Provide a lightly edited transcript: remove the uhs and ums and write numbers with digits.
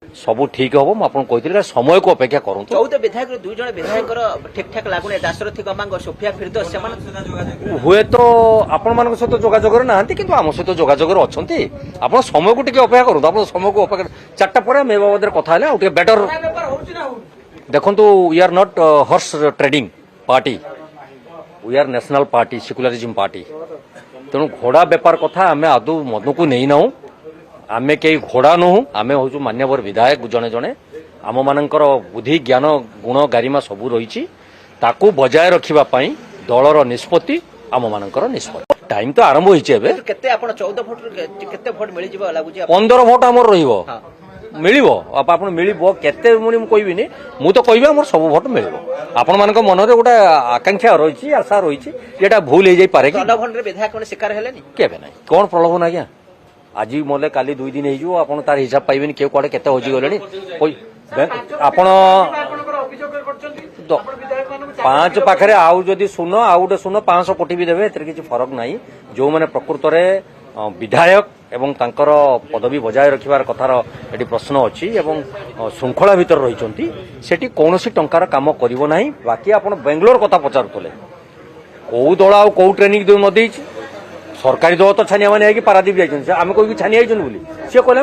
ସବୁ ଠିକ ହବ ମୁଁ ଆପଣଙ୍କୁ କହିଥିଲି ସମୟକୁ ଅପେକ୍ଷା କରନ୍ତୁ 14 विधायक 2 जन विधायक ठीक ठाक लागुने दाशरथी गमांग सोफिया फिरदोस सेमान ହୁଏତ ଆପଣମାନଙ୍କ ସହିତ ଯୋଗାଯୋଗରେ ନାହାନ୍ତି କିନ୍ତୁ ଆମ ସହିତ ଯୋଗାଯୋଗରେ ଅଛନ୍ତି ଆପଣ ସମୟକୁ ଟିକେ ଅପେକ୍ଷା କରନ୍ତୁ ଆପଣ ସମୟକୁ ଅପେକ୍ଷା 4ଟା ପରେ ଆମେ ଏ ବାବଦରେ କଥା ହେଲେ ଆଉ ଟିକେ ବେଟର ଦେଖନ୍ତୁ we are not horse trading party we are national party secularism party तेणु घोड़ा बेपार कथा आम आदौ मदकू नहीं नाऊ आम कई घोड़ा नुह आम हूँ मान्यवर विधायक जड़े जड़े आम मानकर बुद्धि ज्ञान गुण गारिमा सबू रही ताकू बजाय रखापी दलर निष्पत्ति आम मानकर निष्पत्ति टाइम तो आरंभ होइछे एबे केते आपण 14 भोट केते भोट मिली जिवो लागुची 15 भोट आमर रहिबो मिलिबो आपण मिलिबो केते मुनि मु कहबिनी मु तो कहबी हमर सब भोट मिलिबो आपण मानक मन रे गोटा आकांक्षा रहिछि आशा रहिछि एटा भूल हे जाई पारे कि प्रलोभन रे विधायक कोन शिकार हेलेनी केबे नै कोन प्रलोभन आज्ञा आज मोले काली 2 दिन हेजो आपण तार हिसाब पाइबेनी के कोडे केते होजी गलेनी कोई आपण 5 पाखरे आउ जदि सुनो आउ गोटे सुनो 500 कोटी भी देबे एतर किछि फरक नाही जो माने प्रकृत रे विधायक एवं तांकर पदवी बजाय रखिबार कथार एटी प्रश्न अछि एवं श्रृंखला भीतर रहिचंती सेठी कोनोसी टंकार काम करिवो नाही बाकी आपण बेंगलोर कथा पचारुतले को दल आ को ट्रेनिंग दे न देछि सरकारी दल तो छानिया माने कि पारादीप जाइछन आमे कोइ छानिया आइछन बोली से कहले